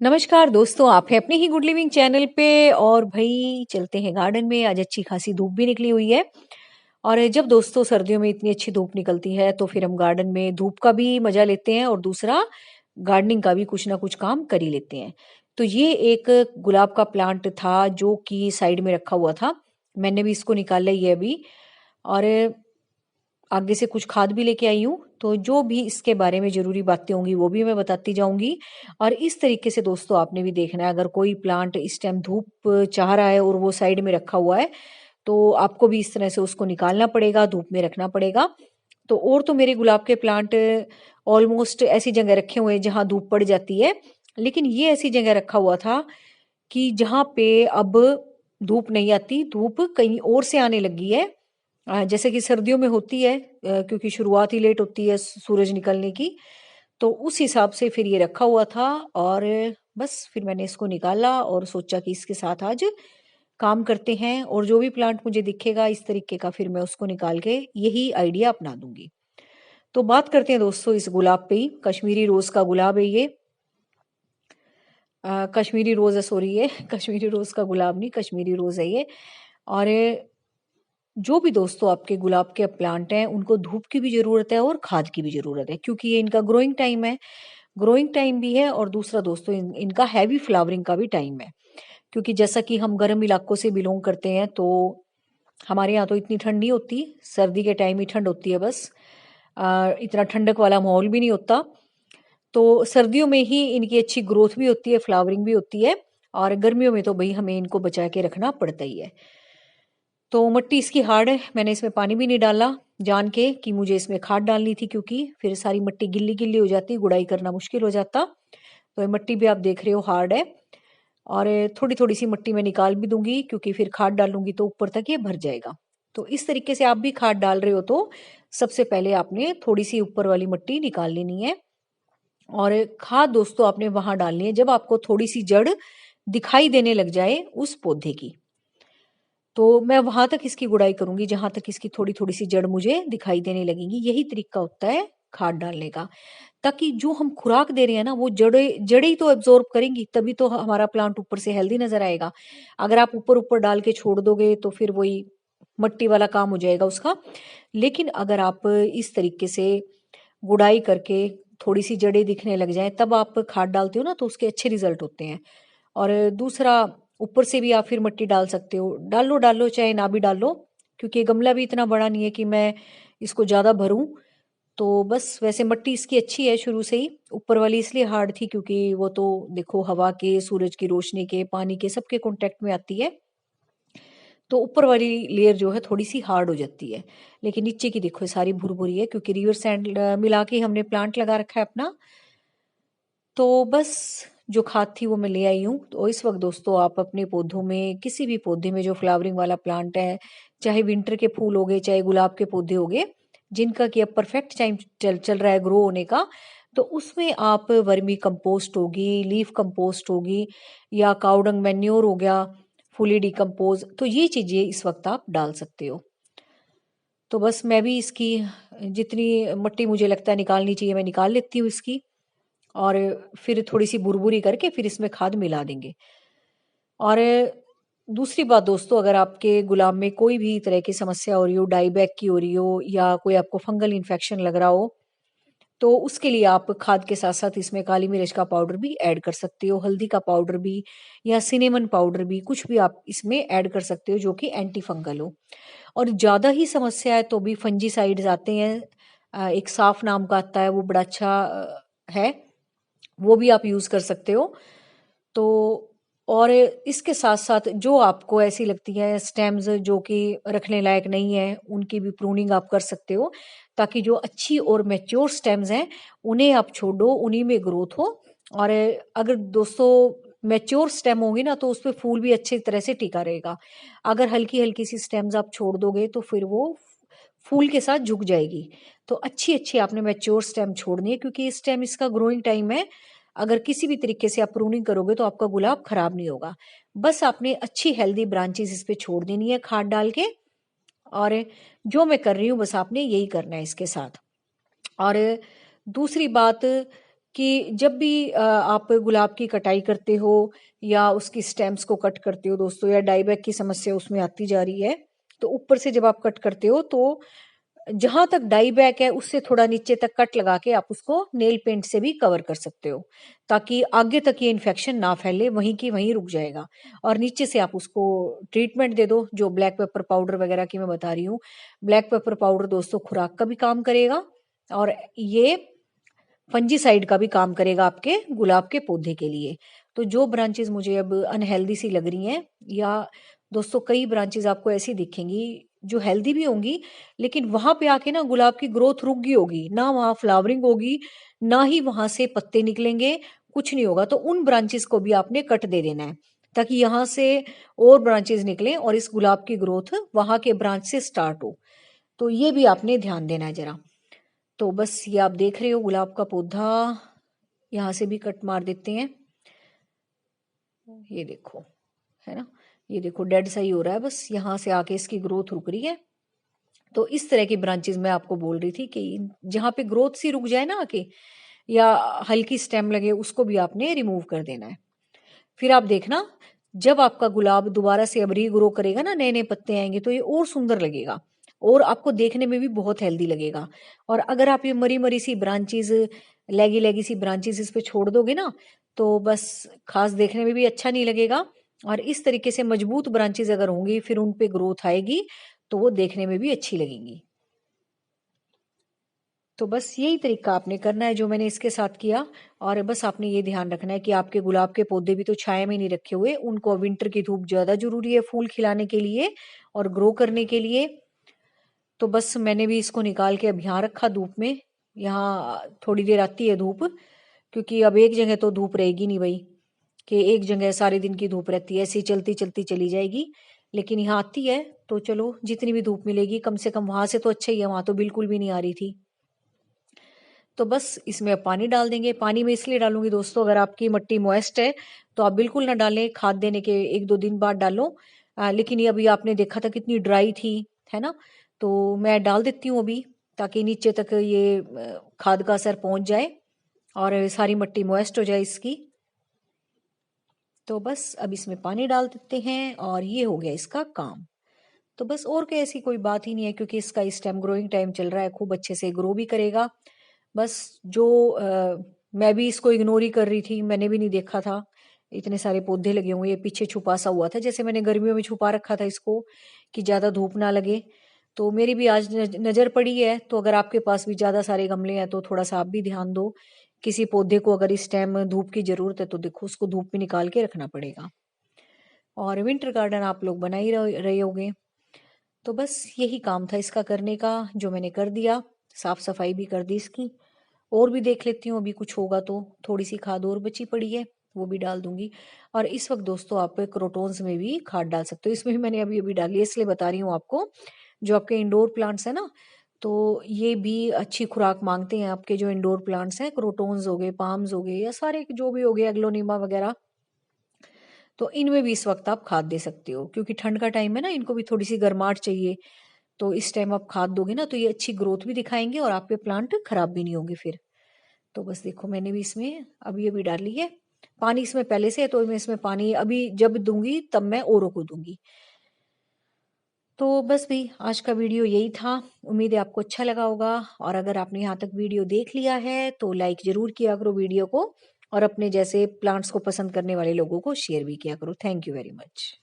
नमस्कार दोस्तों, आप हैं अपने ही गुड लिविंग चैनल पे और भाई चलते हैं गार्डन में। आज अच्छी खासी धूप भी निकली हुई है और जब दोस्तों सर्दियों में इतनी अच्छी धूप निकलती है तो फिर हम गार्डन में धूप का भी मजा लेते हैं और दूसरा गार्डनिंग का भी कुछ ना कुछ काम कर ही लेते हैं। तो ये एक गुलाब का प्लांट था जो कि साइड में रखा हुआ था। मैंने भी इसको निकाला ही है अभी और आगे से कुछ खाद भी लेके आई हूँ, तो जो भी इसके बारे में ज़रूरी बातें होंगी वो भी मैं बताती जाऊँगी। और इस तरीके से दोस्तों आपने भी देखना है, अगर कोई प्लांट इस टाइम धूप चाह रहा है और वो साइड में रखा हुआ है, तो आपको भी इस तरह से उसको निकालना पड़ेगा, धूप में रखना पड़ेगा। तो और तो मेरे गुलाब के प्लांट ऑलमोस्ट ऐसी जगह रखे हुए हैं जहाँ धूप पड़ जाती है, लेकिन ये ऐसी जगह रखा हुआ था कि जहाँ पे अब धूप नहीं आती, धूप कहीं और से आने लगी है। जैसे कि सर्दियों में होती है, क्योंकि शुरुआत ही लेट होती है सूरज निकलने की, तो उस हिसाब से फिर ये रखा हुआ था और बस फिर मैंने इसको निकाला और सोचा कि इसके साथ आज काम करते हैं और जो भी प्लांट मुझे दिखेगा इस तरीके का फिर मैं उसको निकाल के यही आइडिया अपना दूंगी। तो बात करते हैं दोस्तों इस गुलाब पे ही। कश्मीरी रोज का गुलाब है ये। कश्मीरी रोज है, सॉरी, ये कश्मीरी रोज का गुलाब नहीं, कश्मीरी रोज है ये। और जो भी दोस्तों आपके गुलाब के प्लांट हैं उनको धूप की भी ज़रूरत है और खाद की भी ज़रूरत है, क्योंकि ये इनका ग्रोइंग टाइम है। ग्रोइंग टाइम भी है और दूसरा दोस्तों इनका हैवी फ्लावरिंग का भी टाइम है, क्योंकि जैसा कि हम गर्म इलाकों से बिलोंग करते हैं तो हमारे यहाँ तो इतनी ठंड नहीं होती। सर्दी के टाइम ही ठंड होती है बस। इतना ठंडक वाला माहौल भी नहीं होता। तो सर्दियों में ही इनकी अच्छी ग्रोथ भी होती है, फ्लावरिंग भी होती है। और गर्मियों में तो भाई हमें इनको बचा के रखना पड़ता ही है। तो मिट्टी इसकी हार्ड है, मैंने इसमें पानी भी नहीं डाला जान के कि मुझे इसमें खाद डालनी थी, क्योंकि फिर सारी मिट्टी गिल्ली गिल्ली हो जाती, गुड़ाई करना मुश्किल हो जाता। तो ये मिट्टी भी आप देख रहे हो हार्ड है। और थोड़ी थोड़ी सी मिट्टी मैं निकाल भी दूंगी, क्योंकि फिर खाद डालूंगी तो ऊपर तक ये भर जाएगा। तो इस तरीके से आप भी खाद डाल रहे हो तो सबसे पहले आपने थोड़ी सी ऊपर वाली मिट्टी निकाल लेनी है। और खाद दोस्तों आपने वहां डालनी है जब आपको थोड़ी सी जड़ दिखाई देने लग जाए उस पौधे की। तो मैं वहां तक इसकी गुड़ाई करूंगी जहां तक इसकी थोड़ी थोड़ी सी जड़ मुझे दिखाई देने लगेंगी। यही तरीका होता है खाद डालने का, ताकि जो हम खुराक दे रहे हैं ना वो जड़े जड़े ही तो एब्जॉर्ब करेंगी, तभी तो हमारा प्लांट ऊपर से हेल्दी नजर आएगा। अगर आप ऊपर ऊपर डाल के छोड़ दोगे तो फिर वही मट्टी वाला काम हो जाएगा उसका। लेकिन अगर आप इस तरीके से गुड़ाई करके थोड़ी सी जड़ें दिखने लग जाए तब आप खाद डालते हो ना, तो उसके अच्छे रिजल्ट होते हैं। और दूसरा, ऊपर से भी आप फिर मिट्टी डाल सकते हो, डालो डालो चाहे ना भी डालो, क्योंकि ये गमला भी इतना बड़ा नहीं है कि मैं इसको ज़्यादा भरूं। तो बस वैसे मिट्टी इसकी अच्छी है शुरू से ही। ऊपर वाली इसलिए हार्ड थी क्योंकि वो तो देखो हवा के, सूरज की रोशनी के, पानी के सबके कांटेक्ट में आती है। तो ऊपर वाली लेयर जो है थोड़ी सी हार्ड हो जाती है। लेकिन नीचे की देखो ये सारी भुरभुरी है, क्योंकि रिवर सैंड मिला के हमने प्लांट लगा रखा है अपना। तो बस जो खाद थी वो मैं ले आई हूँ। तो इस वक्त दोस्तों आप अपने पौधों में, किसी भी पौधे में जो फ्लावरिंग वाला प्लांट है, चाहे विंटर के फूल हो गए चाहे गुलाब के पौधे हो गए, जिनका कि अब परफेक्ट टाइम चल रहा है ग्रो होने का, तो उसमें आप वर्मी कंपोस्ट होगी, लीफ कंपोस्ट होगी, या काउडंग मैन्योर हो गया, फुली डिकम्पोज, तो ये चीजें इस वक्त आप डाल सकते हो। तो बस मैं भी इसकी जितनी मिट्टी मुझे लगता है निकालनी चाहिए मैं निकाल लेती हूँ इसकी। और फिर थोड़ी सी बुरबुरी करके फिर इसमें खाद मिला देंगे। और दूसरी बात दोस्तों, अगर आपके गुलाब में कोई भी तरह की समस्या हो रही हो, डाईबैक की हो रही हो, या कोई आपको फंगल इन्फेक्शन लग रहा हो, तो उसके लिए आप खाद के साथ साथ इसमें काली मिर्च का पाउडर भी ऐड कर सकते हो, हल्दी का पाउडर भी, या सिनेमन पाउडर भी, कुछ भी आप इसमें ऐड कर सकते हो जो कि एंटी फंगल हो। और ज़्यादा ही समस्या है तो भी फंजीसाइड्स आते हैं। एक साफ नाम का आता है, वो बड़ा अच्छा है, वो भी आप यूज़ कर सकते हो। तो और इसके साथ साथ जो आपको ऐसी लगती है स्टेम्स जो कि रखने लायक नहीं है, उनकी भी प्रूनिंग आप कर सकते हो, ताकि जो अच्छी और मैच्योर स्टेम्स हैं उन्हें आप छोड़ो, उन्हीं में ग्रोथ हो। और अगर दोस्तों मैच्योर स्टेम होगी ना तो उस पर फूल भी अच्छी तरह से टिका रहेगा। अगर हल्की हल्की सी स्टेम्स आप छोड़ दोगे तो फिर वो फूल के साथ झुक जाएगी। तो अच्छी अच्छी आपने मैच्योर स्टेम छोड़नी है, क्योंकि इस टाइम इसका ग्रोइंग टाइम है। अगर किसी भी तरीके से आप प्रूनिंग करोगे तो आपका गुलाब खराब नहीं होगा। बस आपने अच्छी हेल्दी ब्रांचेस इस पे छोड़ देनी है खाद डाल के। और जो मैं कर रही हूँ बस आपने यही करना है इसके साथ। और दूसरी बात कि जब भी आप गुलाब की कटाई करते हो या उसकी स्टेम्स को कट करते हो दोस्तों, या डाई बैक की समस्या उसमें आती जा रही है, तो ऊपर से जब आप कट करते हो तो जहां तक डाई बैक है उससे थोड़ा नीचे तक कट लगा के आप उसको नेल पेंट से भी कवर कर सकते हो, ताकि आगे तक ये इन्फेक्शन ना फैले, वहीं की वहीं रुक जाएगा। और नीचे से आप उसको ट्रीटमेंट दे दो, जो ब्लैक पेपर पाउडर वगैरह की मैं बता रही हूँ। ब्लैक पेपर पाउडर दोस्तों खुराक का भी काम करेगा, और ये फंजीसाइड का भी काम करेगा आपके गुलाब के पौधे के लिए। तो जो ब्रांचेस मुझे अब अनहेल्दी सी लग रही हैं, या दोस्तों कई ब्रांचेस आपको ऐसी दिखेंगी जो हेल्दी भी होंगी, लेकिन वहां पे आके ना गुलाब की ग्रोथ रुक गई होगी, ना वहां फ्लावरिंग होगी, ना ही वहां से पत्ते निकलेंगे, कुछ नहीं होगा। तो उन ब्रांचेस को भी आपने कट दे देना है, ताकि यहाँ से और ब्रांचेस निकलें और इस गुलाब की ग्रोथ वहां के ब्रांच से स्टार्ट हो। तो ये भी आपने ध्यान देना है जरा। तो बस ये आप देख रहे हो गुलाब का पौधा, यहाँ से भी कट मार देते हैं। ये देखो, है ना, ये देखो डेड सा ही हो रहा है, बस यहाँ से आके इसकी ग्रोथ रुक रही है। तो इस तरह की ब्रांचेस मैं आपको बोल रही थी कि जहाँ पे ग्रोथ सी रुक जाए ना आके, या हल्की स्टेम लगे, उसको भी आपने रिमूव कर देना है। फिर आप देखना, जब आपका गुलाब दोबारा से अब रीग्रो करेगा ना, नए नए पत्ते आएंगे, तो ये और सुंदर लगेगा और आपको देखने में भी बहुत हेल्दी लगेगा। और अगर आप ये मरी मरी सी ब्रांचेस, लेगी लेगी सी ब्रांचेस इस पे छोड़ दोगे ना, तो बस खास देखने में भी अच्छा नहीं लगेगा। और इस तरीके से मजबूत ब्रांचेस अगर होंगी, फिर उन पे ग्रोथ आएगी, तो वो देखने में भी अच्छी लगेंगी। तो बस यही तरीका आपने करना है जो मैंने इसके साथ किया। और बस आपने ये ध्यान रखना है कि आपके गुलाब के पौधे भी तो छाया में नहीं रखे हुए, उनको विंटर की धूप ज्यादा जरूरी है फूल खिलाने के लिए और ग्रो करने के लिए। तो बस मैंने भी इसको निकाल के अब यहाँ रखा धूप में। यहाँ थोड़ी देर आती है धूप, क्योंकि अब एक जगह तो धूप रहेगी नहीं भाई, कि एक जगह सारे दिन की धूप रहती है, ऐसी चलती चलती चली जाएगी। लेकिन यहाँ आती है, तो चलो जितनी भी धूप मिलेगी, कम से कम वहां से तो अच्छा ही है, वहां तो बिल्कुल भी नहीं आ रही थी। तो बस इसमें अब पानी डाल देंगे। पानी में इसलिए डालूंगी दोस्तों, अगर आपकी मिट्टी मॉइस्ट है तो आप बिल्कुल ना डालें, खाद देने के एक दो दिन बाद डालो। लेकिन ये अभी आपने देखा था कितनी ड्राई थी, है ना। तो मैं डाल देती हूँ अभी, ताकि नीचे तक ये खाद का असर पहुंच जाए और सारी मिट्टी मॉइस्ट हो जाए इसकी। तो बस अब इसमें पानी डाल देते हैं और ये हो गया इसका काम। तो बस और कोई ऐसी कोई बात ही नहीं है, क्योंकि इसका इस टाइम ग्रोइंग टाइम चल रहा है, खूब अच्छे से ग्रो भी करेगा। बस जो मैं भी इसको इग्नोर ही कर रही थी, मैंने भी नहीं देखा था इतने सारे पौधे लगे हुए, ये पीछे छुपा सा हुआ था, जैसे मैंने गर्मियों में छुपा रखा था इसको कि ज्यादा धूप ना लगे। तो मेरी भी आज नजर पड़ी है। तो अगर आपके पास भी ज्यादा सारे गमले हैं तो थोड़ा सा आप भी ध्यान दो, किसी पौधे को अगर इस टाइम धूप की जरूरत है तो देखो उसको धूप में निकाल के रखना पड़ेगा। और विंटर गार्डन आप लोग बना ही रहे होगे। तो बस यही काम था इसका करने का, जो मैंने कर दिया। साफ सफाई भी कर दी इसकी। और भी देख लेती हूँ अभी कुछ होगा तो, थोड़ी सी खाद और बची पड़ी है, वो भी डाल दूंगी। और इस वक्त दोस्तों आप क्रोटोन्स में भी खाद डाल सकते हो, इसमें भी मैंने अभी अभी डाली है, इसलिए बता रही हूँ आपको। जो आपके इंडोर प्लांट्स है ना, तो ये भी अच्छी खुराक मांगते हैं। आपके जो इंडोर प्लांट्स हैं, क्रोटोन्स हो गए, पाम्स हो गए, या सारे जो भी हो गए, एग्लोनिमा वगैरह, तो इनमें भी इस वक्त आप खाद दे सकते हो, क्योंकि ठंड का टाइम है ना, इनको भी थोड़ी सी गर्माहट चाहिए। तो इस टाइम आप खाद दोगे ना, तो ये अच्छी ग्रोथ भी दिखाएंगे और आपके प्लांट खराब भी नहीं होंगे फिर। तो बस देखो मैंने भी इसमें अभी अभी डाली है। पानी इसमें पहले से है, तो मैं इसमें पानी अभी जब दूंगी तब मैं औरों को दूंगी। तो बस भी आज का वीडियो यही था। उम्मीद है आपको अच्छा लगा होगा। और अगर आपने यहाँ तक वीडियो देख लिया है तो लाइक जरूर किया करो वीडियो को, और अपने जैसे प्लांट्स को पसंद करने वाले लोगों को शेयर भी किया करो। Thank you very much.